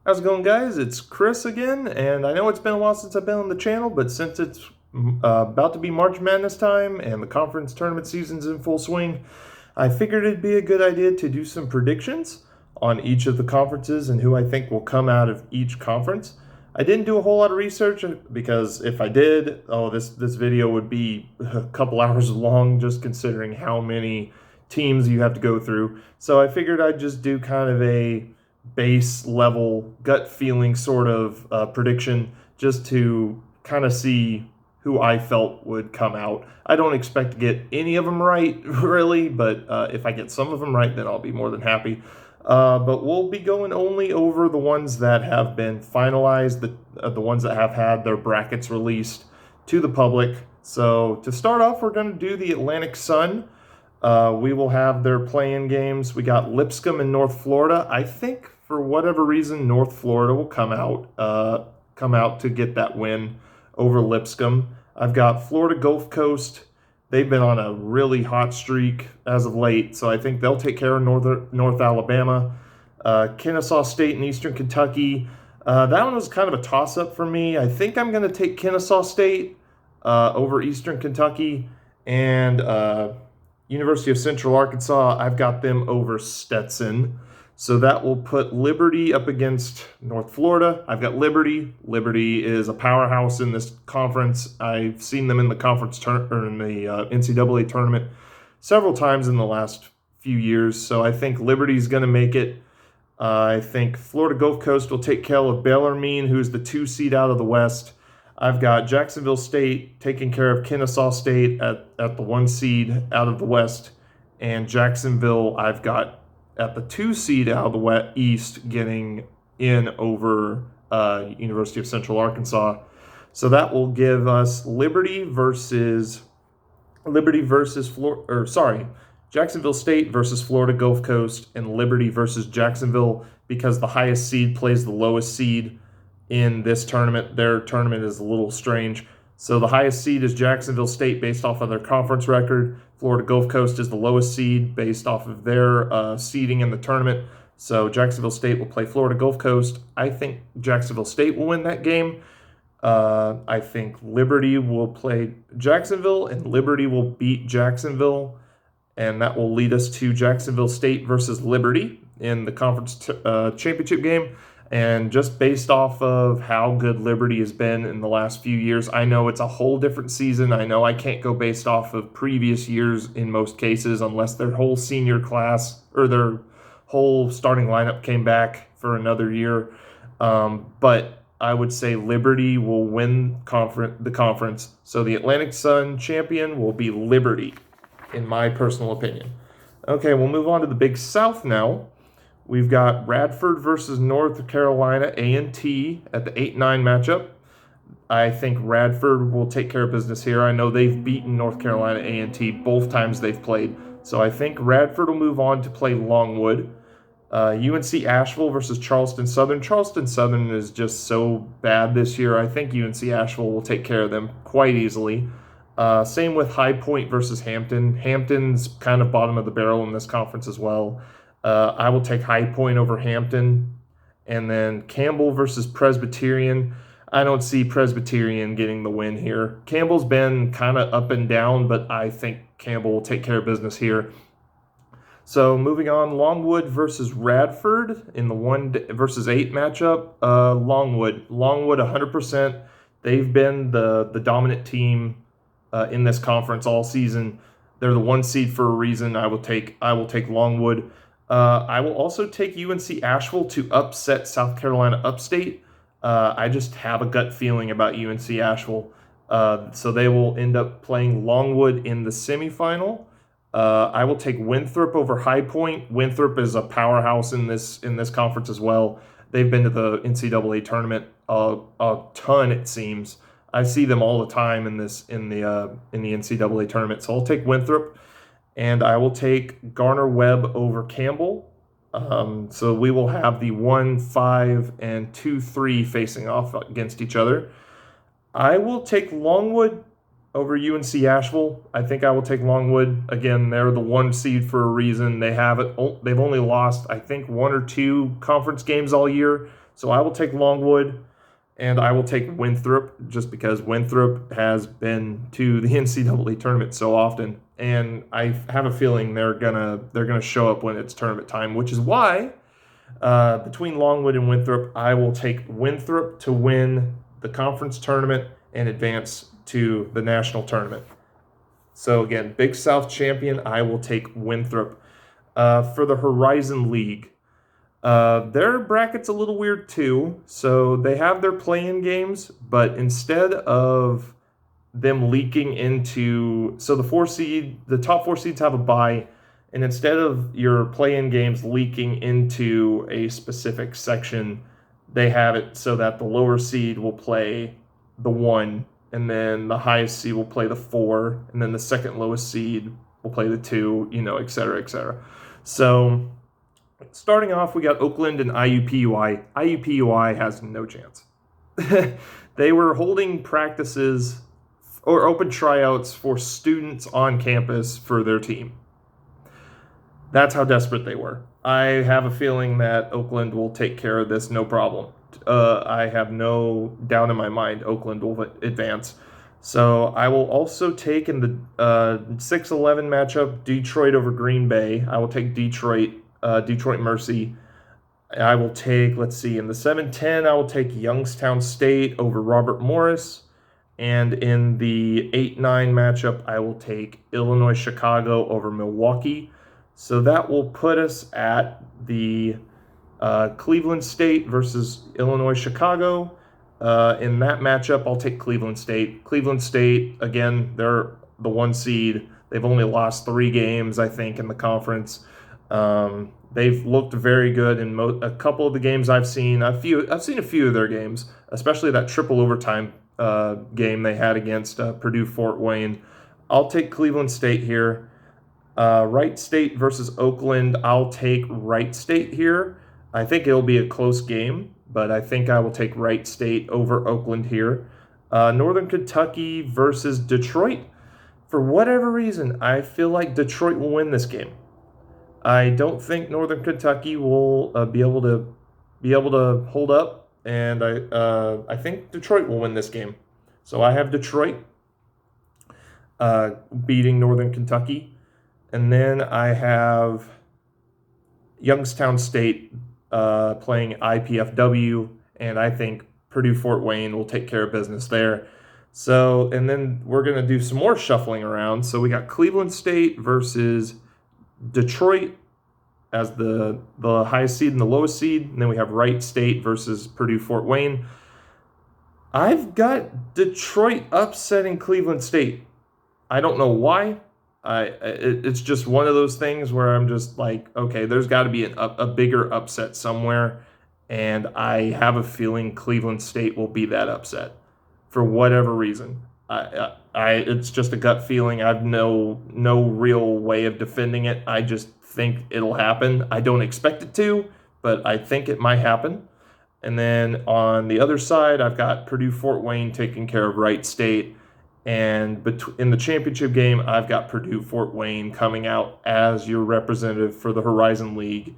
How's it going, guys? It's Chris again, and I know it's been a while since I've been on the channel, but since it's about to be March Madness time and the conference tournament season's in full swing, I figured it'd be a good idea to do some predictions on each of the conferences and who I think will come out of each conference. I didn't do a whole lot of research because if I did, this video would be a couple hours long just considering how many teams you have to go through. So I figured I'd just do kind of a base level gut feeling sort of prediction just to kind of see who I felt would come out. I don't expect to get any of them right, really, but if I get some of them right, then I'll be more than happy. But we'll be going only over the ones that have been finalized, the ones that have had their brackets released to the public. So to start off, we're going to do the Atlantic Sun. We will have their play-in games. We got Lipscomb in North Florida. I think for whatever reason, North Florida will come out to get that win over Lipscomb. I've got Florida Gulf Coast. They've been on a really hot streak as of late, so I think they'll take care of North Alabama. Kennesaw State and Eastern Kentucky. That one was kind of a toss-up for me. I think I'm going to take Kennesaw State over Eastern Kentucky, and University of Central Arkansas, I've got them over Stetson. So that will put Liberty up against North Florida. I've got Liberty. Liberty is a powerhouse in this conference. I've seen them in the NCAA tournament several times in the last few years. So I think Liberty's going to make it. I think Florida Gulf Coast will take care of Bellarmine, who's the 2 seed out of the West. I've got Jacksonville State taking care of Kennesaw State at the 1 seed out of the West. And Jacksonville, I've got at the 2 seed out of the East getting in over University of Central Arkansas. So that will give us Jacksonville State versus Florida Gulf Coast, and Liberty versus Jacksonville, because the highest seed plays the lowest seed in this tournament. Their tournament is a little strange. So the highest seed is Jacksonville State based off of their conference record. Florida Gulf Coast is the lowest seed based off of their seeding in the tournament. So Jacksonville State will play Florida Gulf Coast. I think Jacksonville State will win that game. I think Liberty will play Jacksonville, and Liberty will beat Jacksonville. And that will lead us to Jacksonville State versus Liberty in the conference championship game. And just based off of how good Liberty has been in the last few years, I know it's a whole different season. I know I can't go based off of previous years in most cases unless their whole senior class or their whole starting lineup came back for another year. But I would say Liberty will win the conference. So the Atlantic Sun champion will be Liberty, in my personal opinion. Okay, we'll move on to the Big South now. We've got Radford versus North Carolina A&T at the 8-9 matchup. I think Radford will take care of business here. I know they've beaten North Carolina A&T both times they've played. So I think Radford will move on to play Longwood. UNC Asheville versus Charleston Southern. Charleston Southern is just so bad this year. I think UNC Asheville will take care of them quite easily. Same with High Point versus Hampton. Hampton's kind of bottom of the barrel in this conference as well. I will take High Point over Hampton. And then Campbell versus Presbyterian. I don't see Presbyterian getting the win here. Campbell's been kind of up and down, but I think Campbell will take care of business here. So moving on, Longwood versus Radford in the 1 versus 8 matchup. Longwood 100%. They've been the dominant team in this conference all season. They're the 1 seed for a reason. I will take Longwood. I will also take UNC Asheville to upset South Carolina Upstate. I just have a gut feeling about UNC Asheville. So they will end up playing Longwood in the semifinal. I will take Winthrop over High Point. Winthrop is a powerhouse in this conference as well. They've been to the NCAA tournament a ton, it seems. I see them all the time in the NCAA tournament. So I'll take Winthrop. And I will take Garner-Webb over Campbell. So we will have the 1-5 and 2-3 facing off against each other. I will take Longwood over UNC Asheville. I think I will take Longwood. Again, they're the 1 seed for a reason. They've only lost, I think, 1 or 2 conference games all year. So I will take Longwood, and I will take Winthrop just because Winthrop has been to the NCAA tournament so often, and I have a feeling they're gonna show up when it's tournament time, which is why between Longwood and Winthrop, I will take Winthrop to win the conference tournament and advance to the national tournament. So again, Big South champion, I will take Winthrop. For the Horizon League, their bracket's a little weird too. So they have their play-in games, but instead of them leaking into, so the top 4 seeds have a bye, and instead of your play-in games leaking into a specific section, they have it so that the lower seed will play the 1, and then the highest seed will play the 4, and then the second lowest seed will play the 2, et cetera, et cetera. So starting off, we got Oakland and IUPUI. IUPUI has no chance. They were holding practices or open tryouts for students on campus for their team. That's how desperate they were. I have a feeling that Oakland will take care of this, no problem. I have no doubt in my mind Oakland will advance. So I will also take in the 6-11 matchup Detroit over Green Bay. I will take Detroit Mercy. I will take, in the 7-10, I will take Youngstown State over Robert Morris. And in the 8-9 matchup, I will take Illinois Chicago over Milwaukee. So that will put us at the Cleveland State versus Illinois Chicago. In that matchup, I'll take Cleveland State. Cleveland State, again, they're the 1 seed. They've only lost 3 games, I think, in the conference. They've looked very good in a couple of the games I've seen. I've seen a few of their games, especially that triple overtime game they had against Purdue Fort Wayne. I'll take Cleveland State here. Wright State versus Oakland, I'll take Wright State here. I think it'll be a close game, but I think I will take Wright State over Oakland here. Northern Kentucky versus Detroit. For whatever reason, I feel like Detroit will win this game. I don't think Northern Kentucky will be able to hold up, and I think Detroit will win this game. So I have Detroit beating Northern Kentucky. And then I have Youngstown State playing IPFW, and I think Purdue Fort Wayne will take care of business there. So, and then we're going to do some more shuffling around. So we got Cleveland State versus Detroit as the highest seed and the lowest seed. And then we have Wright State versus Purdue Fort Wayne. I've got Detroit upsetting Cleveland State. I don't know why. It's just one of those things where I'm just like, okay, there's got to be a bigger upset somewhere, and I have a feeling Cleveland State will be that upset for whatever reason. It's just a gut feeling. I've no real way of defending it. I just think it'll happen. I don't expect it to, but I think it might happen. And then on the other side, I've got Purdue Fort Wayne taking care of Wright State. And in the championship game, I've got Purdue Fort Wayne coming out as your representative for the Horizon League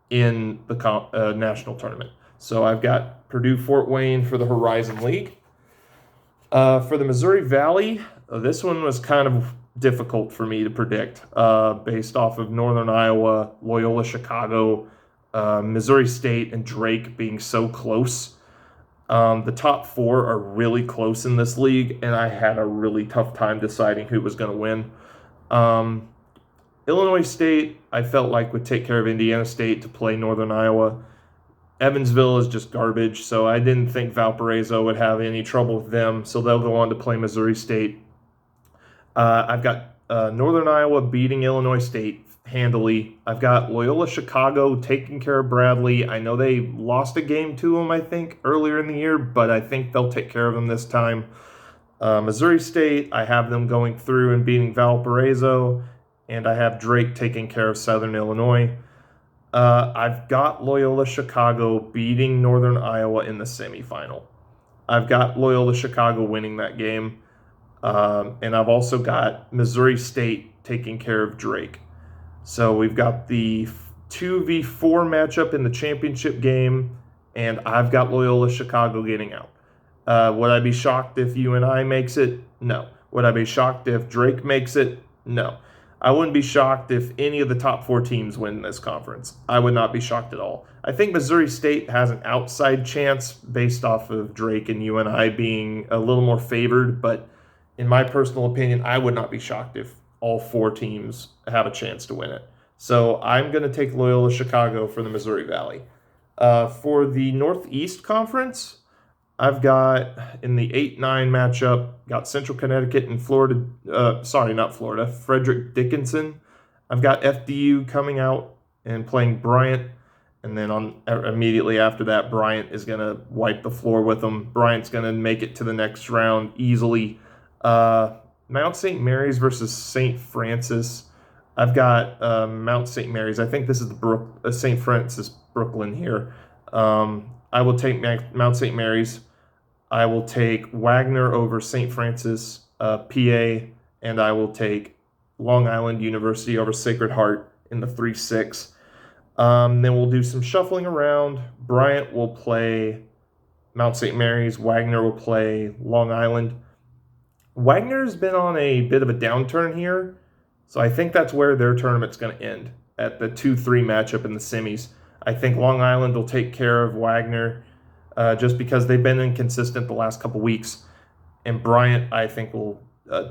in the national tournament. So I've got Purdue Fort Wayne for the Horizon League. For the Missouri Valley, this one was kind of difficult for me to predict based off of Northern Iowa, Loyola Chicago, Missouri State, and Drake being so close. The top 4 are really close in this league, and I had a really tough time deciding who was going to win. Illinois State, I felt like would take care of Indiana State to play Northern Iowa. Evansville is just garbage, so I didn't think Valparaiso would have any trouble with them, so they'll go on to play Missouri State. I've got Northern Iowa beating Illinois State handily. I've got Loyola Chicago taking care of Bradley. I know they lost a game to them, I think, earlier in the year, but I think they'll take care of them this time. Missouri State, I have them going through and beating Valparaiso, and I have Drake taking care of Southern Illinois. I've got Loyola Chicago beating Northern Iowa in the semifinal. I've got Loyola Chicago winning that game. And I've also got Missouri State taking care of Drake. So we've got the 2v4 matchup in the championship game, and I've got Loyola Chicago getting out. Would I be shocked if UNI makes it? No. Would I be shocked if Drake makes it? No. I wouldn't be shocked if any of the top 4 teams win this conference. I would not be shocked at all. I think Missouri State has an outside chance based off of Drake and UNI being a little more favored, but in my personal opinion, I would not be shocked if all 4 teams have a chance to win it. So I'm going to take Loyola Chicago for the Missouri Valley. For the Northeast Conference, I've got in the 8-9 matchup, got Central Connecticut and Florida. Not Florida, Frederick Dickinson. I've got FDU coming out and playing Bryant. And then immediately after that, Bryant is going to wipe the floor with them. Bryant's going to make it to the next round easily. Mount St. Mary's versus St. Francis. I've got Mount St. Mary's. I think this is the St. Francis Brooklyn here. I will take Mount St. Mary's. I will take Wagner over St. Francis, PA, and I will take Long Island University over Sacred Heart in the 3-6. Then we'll do some shuffling around. Bryant will play Mount St. Mary's. Wagner will play Long Island. Wagner's been on a bit of a downturn here, so I think that's where their tournament's going to end, at the 2-3 matchup in the semis. I think Long Island will take care of Wagner just because they've been inconsistent the last couple weeks. And Bryant, I think, will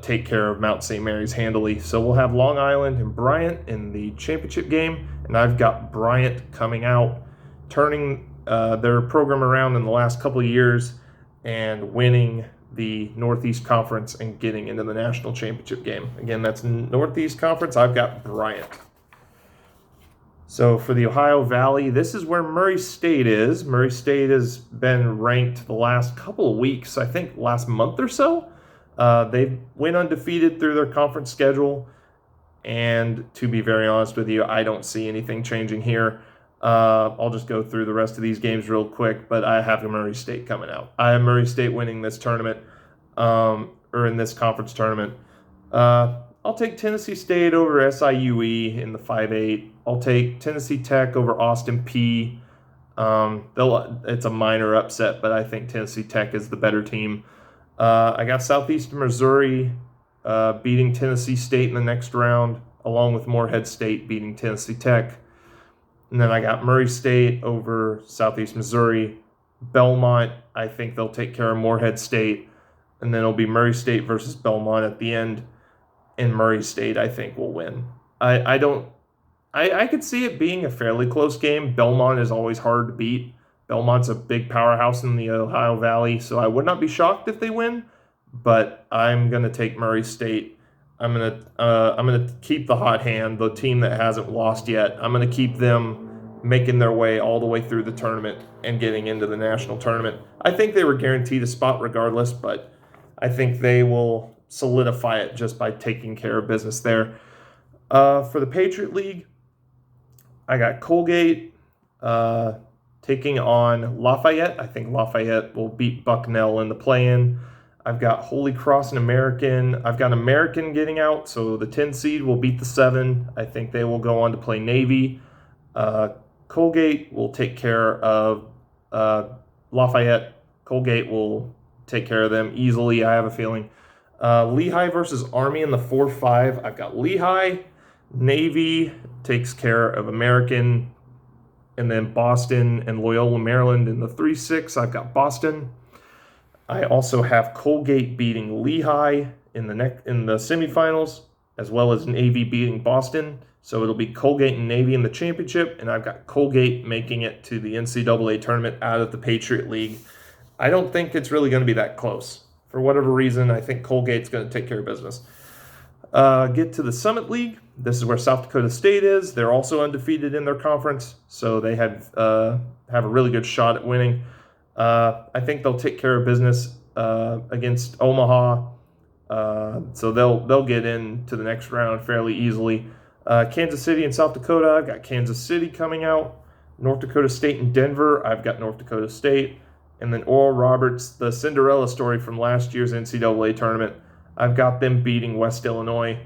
take care of Mount St. Mary's handily. So we'll have Long Island and Bryant in the championship game. And I've got Bryant coming out, turning their program around in the last couple of years and winning the Northeast Conference and getting into the national championship game. Again, that's Northeast Conference. I've got Bryant. So for the Ohio Valley, this is where Murray State is. Murray State has been ranked the last couple of weeks, I think last month or so. They went undefeated through their conference schedule. And to be very honest with you, I don't see anything changing here. I'll just go through the rest of these games real quick, but I have Murray State coming out. I have Murray State winning this tournament, or in this conference tournament. I'll take Tennessee State over SIUE in the 5-8. I'll take Tennessee Tech over Austin P. It's a minor upset, but I think Tennessee Tech is the better team. I got Southeastern Missouri beating Tennessee State in the next round, along with Morehead State beating Tennessee Tech. And then I got Murray State over Southeast Missouri. Belmont, I think they'll take care of Morehead State. And then it'll be Murray State versus Belmont at the end. And Murray State, I think, will win. I could see it being a fairly close game. Belmont is always hard to beat. Belmont's a big powerhouse in the Ohio Valley, so I would not be shocked if they win. But I'm going to take Murray State. I'm gonna keep the hot hand, the team that hasn't lost yet. I'm going to keep them making their way all the way through the tournament and getting into the national tournament. I think they were guaranteed a spot regardless, but I think they will solidify it just by taking care of business there. For the Patriot League, I got Colgate taking on Lafayette. I think Lafayette will beat Bucknell in the play-in. I've got Holy Cross and American. I've got American getting out, so the 10 seed will beat the 7. I think they will go on to play Navy. Colgate will take care of Lafayette. Colgate will take care of them easily, I have a feeling. Lehigh versus Army in the 4-5. I've got Lehigh. Navy takes care of American. And then Boston and Loyola Maryland in the 3-6. I've got Boston. I also have Colgate beating Lehigh in the semifinals, as well as Navy beating Boston. So it'll be Colgate and Navy in the championship, and I've got Colgate making it to the NCAA tournament out of the Patriot League. I don't think it's really going to be that close. For whatever reason, I think Colgate's going to take care of business. Get to the Summit League. This is where South Dakota State is. They're also undefeated in their conference, so they have a really good shot at winning. I think they'll take care of business against Omaha, so they'll get into the next round fairly easily. Kansas City and South Dakota, I've got Kansas City coming out. North Dakota State and Denver, I've got North Dakota State. And then Oral Roberts, the Cinderella story from last year's NCAA tournament, I've got them beating West Illinois,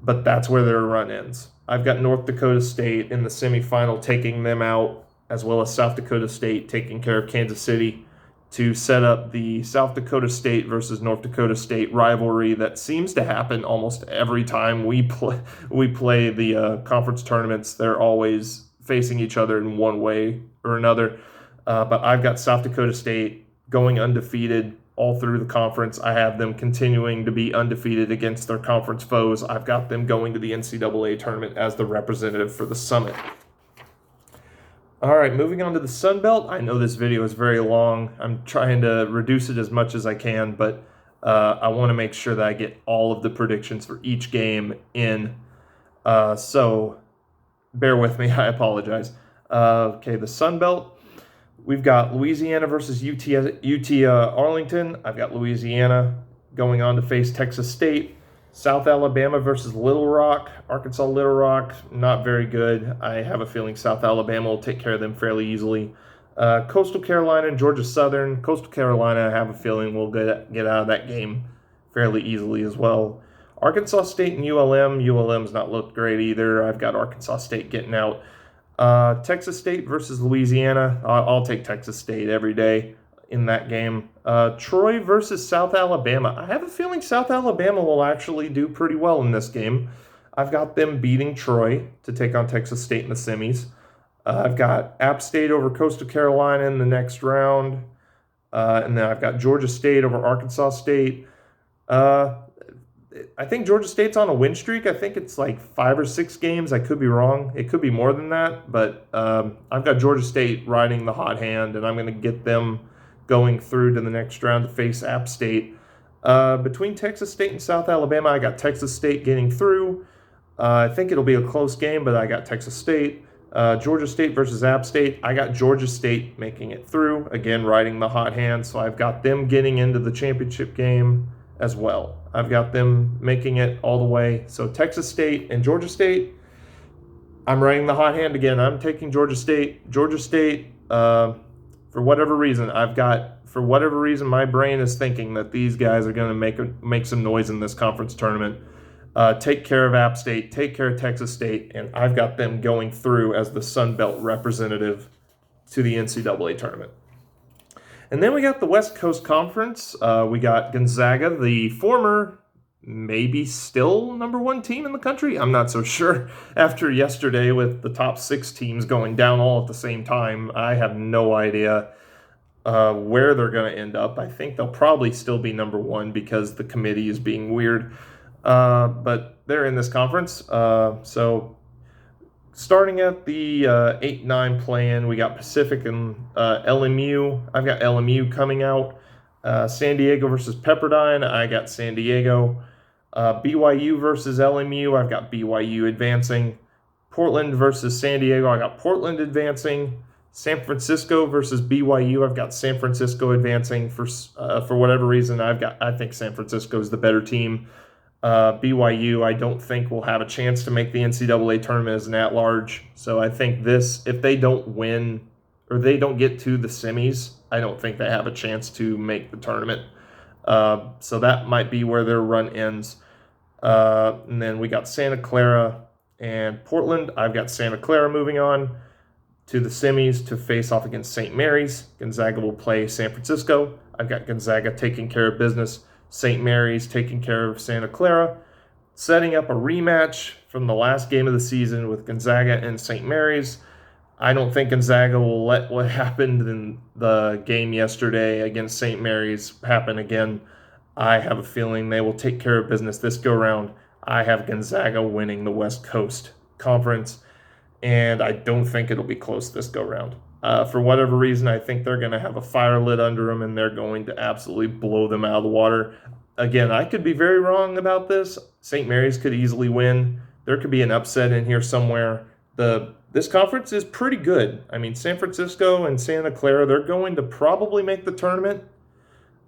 but that's where their run ends. I've got North Dakota State in the semifinal taking them out as well as South Dakota State taking care of Kansas City to set up the South Dakota State versus North Dakota State rivalry that seems to happen almost every time we play the conference tournaments. They're always facing each other in one way or another. But I've got South Dakota State going undefeated all through the conference. I have them continuing to be undefeated against their conference foes. I've got them going to the NCAA tournament as the representative for the Summit. All right, moving on to the Sun Belt. I know this video is very long. I'm trying to reduce it as much as I can, but I want to make sure that I get all of the predictions for each game in. So bear with me. I apologize. Okay, the Sun Belt. We've got Louisiana versus UT Arlington. I've got Louisiana going on to face Texas State. South Alabama versus Little Rock. Arkansas Little Rock, not very good. I have a feeling South Alabama will take care of them fairly easily. Coastal Carolina and Georgia Southern. Coastal Carolina, I have a feeling will get out of that game fairly easily as well. Arkansas State and ULM. ULM's not looked great either. I've got Arkansas State getting out. Texas State versus Louisiana. I'll take Texas State every day in that game. Troy versus South Alabama. I have a feeling South Alabama will actually do pretty well in this game. I've got them beating Troy to take on Texas State in the semis. I've got App State over Coastal Carolina in the next round. And then I've got Georgia State over Arkansas State. I think Georgia State's on a win streak. I think it's like 5 or 6 games. I could be wrong. It could be more than that. But I've got Georgia State riding the hot hand, and I'm going to get them going through to the next round to face App State. Between Texas State and South Alabama, I got Texas State getting through. I think it'll be a close game, but I got Texas State. Georgia State versus App State, I got Georgia State making it through. Again, riding the hot hand, so I've got them getting into the championship game as well. I've got them making it all the way. So Texas State and Georgia State, I'm riding the hot hand again. I'm taking Georgia State. Georgia State, for whatever reason, my brain is thinking that these guys are going to make some noise in this conference tournament. Take care of App State, take care of Texas State, and I've got them going through as the Sun Belt representative to the NCAA tournament. And then we got the West Coast Conference. We got Gonzaga, the former, maybe still #1 team in the country. I'm not so sure. After yesterday with the top 6 teams going down all at the same time, I have no idea where they're going to end up. I think they'll probably still be #1 because the committee is being weird. But they're in this conference. So starting at the 8-9 play-in, we got Pacific and LMU. I've got LMU coming out. San Diego versus Pepperdine. I got San Diego. BYU versus LMU. I've got BYU advancing. Portland versus San Diego. I got Portland advancing. San Francisco versus BYU. I've got San Francisco advancing for whatever reason. I think San Francisco is the better team. BYU, I don't think will have a chance to make the NCAA tournament as an at-large. So I think if they don't win or they don't get to the semis, I don't think they have a chance to make the tournament. So that might be where their run ends. And then we got Santa Clara and Portland. I've got Santa Clara moving on to the semis to face off against St. Mary's. Gonzaga will play San Francisco. I've got Gonzaga taking care of business. St. Mary's taking care of Santa Clara, setting up a rematch from the last game of the season with Gonzaga and St. Mary's. I don't think Gonzaga will let what happened in the game yesterday against St. Mary's happen again. I have a feeling they will take care of business this go-round. I have Gonzaga winning the West Coast Conference, and I don't think it'll be close this go-round. For whatever reason, I think they're going to have a fire lit under them, and they're going to absolutely blow them out of the water. Again, I could be very wrong about this. St. Mary's could easily win. There could be an upset in here somewhere. This conference is pretty good. I mean, San Francisco and Santa Clara, they're going to probably make the tournament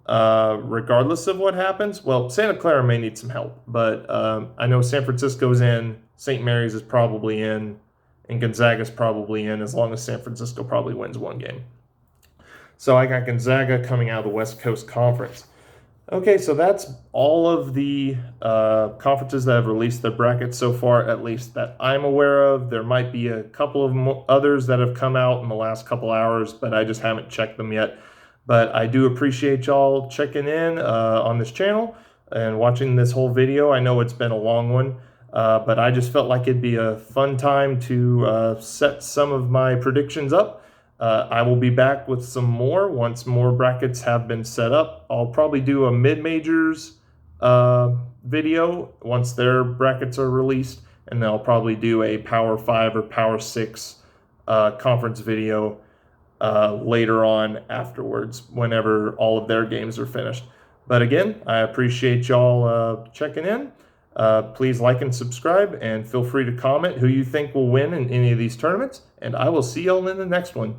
regardless of what happens. Well, Santa Clara may need some help, but I know San Francisco's in, St. Mary's is probably in, and Gonzaga's probably in, as long as San Francisco probably wins one game. So I got Gonzaga coming out of the West Coast Conference. Okay, so that's all of the conferences that have released their brackets so far, at least that I'm aware of. There might be a couple of others that have come out in the last couple hours, but I just haven't checked them yet. But I do appreciate y'all checking in on this channel and watching this whole video. I know it's been a long one, but I just felt like it'd be a fun time to set some of my predictions up. I will be back with some more once more brackets have been set up. I'll probably do a mid-majors video once their brackets are released, and then I'll probably do a Power 5 or Power 6 conference video later on afterwards whenever all of their games are finished. But again, I appreciate y'all checking in. Please like and subscribe, and feel free to comment who you think will win in any of these tournaments, and I will see y'all in the next one.